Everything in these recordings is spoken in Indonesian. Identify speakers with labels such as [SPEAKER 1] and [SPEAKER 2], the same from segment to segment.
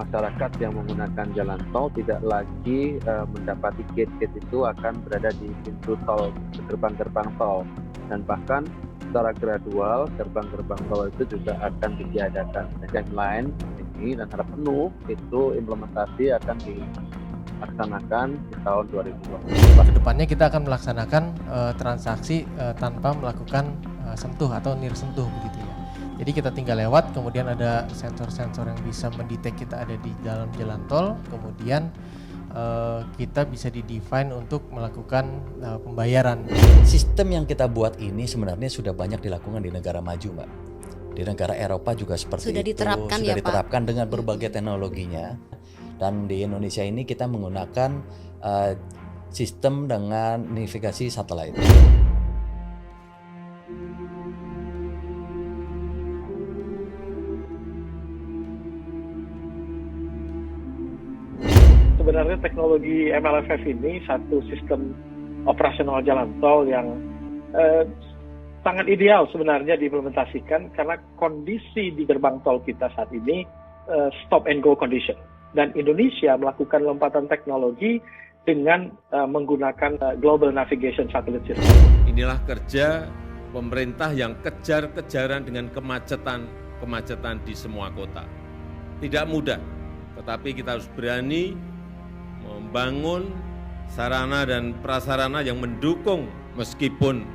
[SPEAKER 1] masyarakat yang menggunakan jalan tol tidak lagi mendapati gate-gate itu akan berada di pintu tol, gerbang-gerbang tol, dan bahkan secara gradual gerbang-gerbang tol itu juga akan ditiadakan. Timeline ini dan harap penuh itu implementasi akan dilaksanakan di tahun 2020.
[SPEAKER 2] Kedepannya kita akan melaksanakan transaksi tanpa melakukan sentuh atau nirsentuh begitu ya. Jadi kita tinggal lewat, kemudian ada sensor-sensor yang bisa mendetek kita ada di dalam jalan tol, kemudian kita bisa di-define untuk melakukan pembayaran.
[SPEAKER 3] Sistem yang kita buat ini sebenarnya sudah banyak dilakukan di negara maju, Mbak. Di negara Eropa juga seperti
[SPEAKER 4] sudah
[SPEAKER 3] itu.
[SPEAKER 4] Diterapkan
[SPEAKER 3] sudah
[SPEAKER 4] ya,
[SPEAKER 3] diterapkan
[SPEAKER 4] Pak?
[SPEAKER 3] dengan berbagai teknologinya. Dan di Indonesia ini kita menggunakan sistem dengan navigasi satelit.
[SPEAKER 5] Sebenarnya teknologi MLFF ini satu sistem operasional jalan tol yang sangat ideal sebenarnya diimplementasikan karena kondisi di gerbang tol kita saat ini stop and go condition. Dan Indonesia melakukan lompatan teknologi dengan menggunakan Global Navigation Satellite System.
[SPEAKER 6] Inilah kerja pemerintah yang kejar-kejaran dengan kemacetan di semua kota. Tidak mudah, tetapi kita harus berani membangun sarana dan prasarana yang mendukung meskipun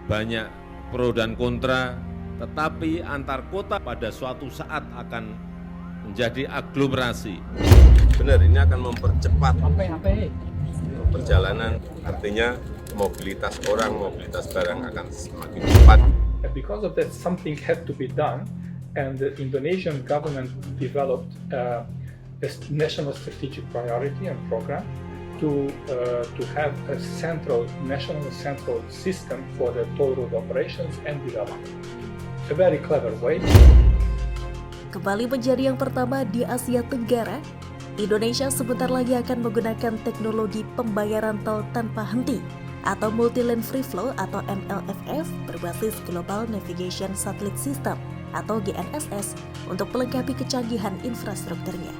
[SPEAKER 6] banyak pro dan kontra, tetapi antar kota pada suatu saat akan menjadi aglomerasi.
[SPEAKER 7] Benar, ini akan mempercepat perjalanan, artinya mobilitas orang, mobilitas barang akan semakin cepat.
[SPEAKER 8] Because of that, something had to be done, and the Indonesian government developed a national strategic priority and program to have a national central system for the toll road operations and development. A very clever way.
[SPEAKER 9] Kembali menjadi yang pertama di Asia Tenggara, Indonesia sebentar lagi akan menggunakan teknologi pembayaran tol tanpa henti atau Multi Lane Free Flow atau MLFF berbasis Global Navigation Satellite System atau GNSS untuk melengkapi kecanggihan infrastrukturnya.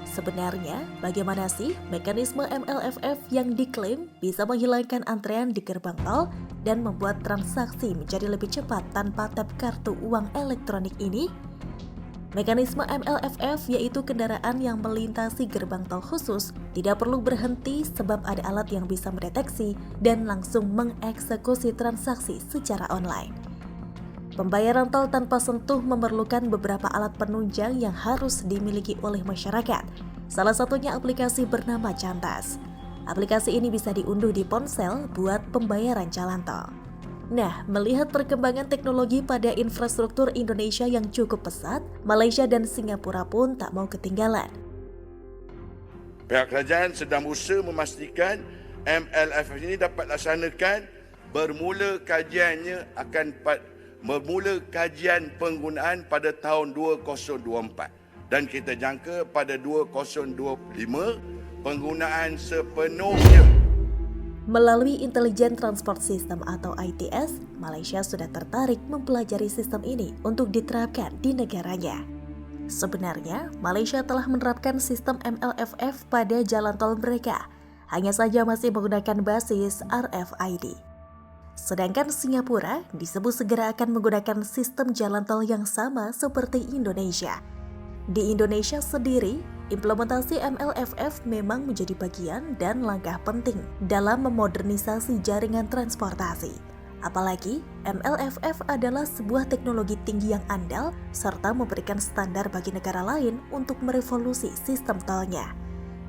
[SPEAKER 9] Sebenarnya, bagaimana sih mekanisme MLFF yang diklaim bisa menghilangkan antrean di gerbang tol dan membuat transaksi menjadi lebih cepat tanpa tap kartu uang elektronik ini? Mekanisme MLFF yaitu kendaraan yang melintasi gerbang tol khusus tidak perlu berhenti sebab ada alat yang bisa mendeteksi dan langsung mengeksekusi transaksi secara online. Pembayaran tol tanpa sentuh memerlukan beberapa alat penunjang yang harus dimiliki oleh masyarakat. Salah satunya aplikasi bernama Cantas. Aplikasi ini bisa diunduh di ponsel buat pembayaran jalan tol. Nah, melihat perkembangan teknologi pada infrastruktur Indonesia yang cukup pesat, Malaysia dan Singapura pun tak mau ketinggalan.
[SPEAKER 10] Pihak kerajaan sedang berusaha memastikan MLFF ini dapat laksanakan bermula kajian penggunaan pada tahun 2024 dan kita jangka pada 2025 penggunaan sepenuhnya.
[SPEAKER 9] Melalui Intelligent Transport System atau ITS, Malaysia sudah tertarik mempelajari sistem ini untuk diterapkan di negaranya. Sebenarnya, Malaysia telah menerapkan sistem MLFF pada jalan tol mereka, hanya saja masih menggunakan basis RFID. Sedangkan Singapura disebut segera akan menggunakan sistem jalan tol yang sama seperti Indonesia. Di Indonesia sendiri, implementasi MLFF memang menjadi bagian dan langkah penting dalam memodernisasi jaringan transportasi. Apalagi, MLFF adalah sebuah teknologi tinggi yang andal serta memberikan standar bagi negara lain untuk merevolusi sistem tolnya.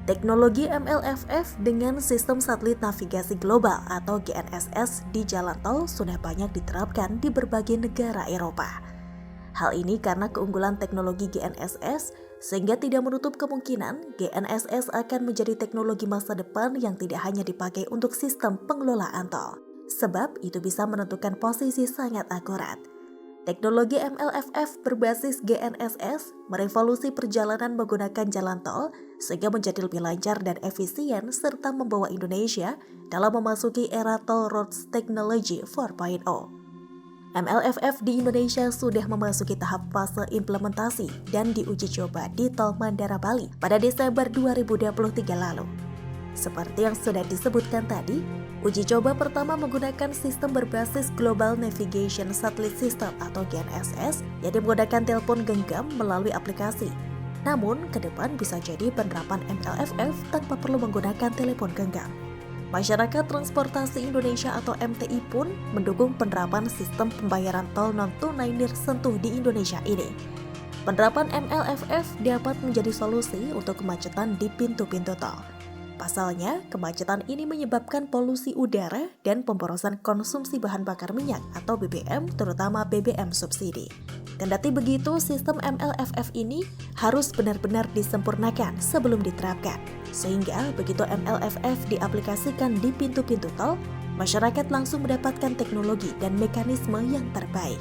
[SPEAKER 9] Teknologi MLFF dengan sistem satelit navigasi global atau GNSS di jalan tol sudah banyak diterapkan di berbagai negara Eropa. Hal ini karena keunggulan teknologi GNSS sehingga tidak menutup kemungkinan GNSS akan menjadi teknologi masa depan yang tidak hanya dipakai untuk sistem pengelolaan tol. Sebab itu bisa menentukan posisi sangat akurat. Teknologi MLFF berbasis GNSS merevolusi perjalanan menggunakan jalan tol sehingga menjadi lebih lancar dan efisien serta membawa Indonesia dalam memasuki era Toll Roads Technology 4.0. MLFF di Indonesia sudah memasuki tahap fase implementasi dan diuji coba di Tol Mandara Bali pada Desember 2023 lalu. Seperti yang sudah disebutkan tadi, uji coba pertama menggunakan sistem berbasis Global Navigation Satellite System atau GNSS yang menggunakan telepon genggam melalui aplikasi. Namun, ke depan bisa jadi penerapan MLFF tanpa perlu menggunakan telepon genggam. Masyarakat Transportasi Indonesia atau MTI pun mendukung penerapan sistem pembayaran tol non-tunai nirsentuh di Indonesia ini. Penerapan MLFF dapat menjadi solusi untuk kemacetan di pintu-pintu tol. Pasalnya, kemacetan ini menyebabkan polusi udara dan pemborosan konsumsi bahan bakar minyak atau BBM, terutama BBM subsidi. Kendati begitu, sistem MLFF ini harus benar-benar disempurnakan sebelum diterapkan. Sehingga begitu MLFF diaplikasikan di pintu-pintu tol, masyarakat langsung mendapatkan teknologi dan mekanisme yang terbaik.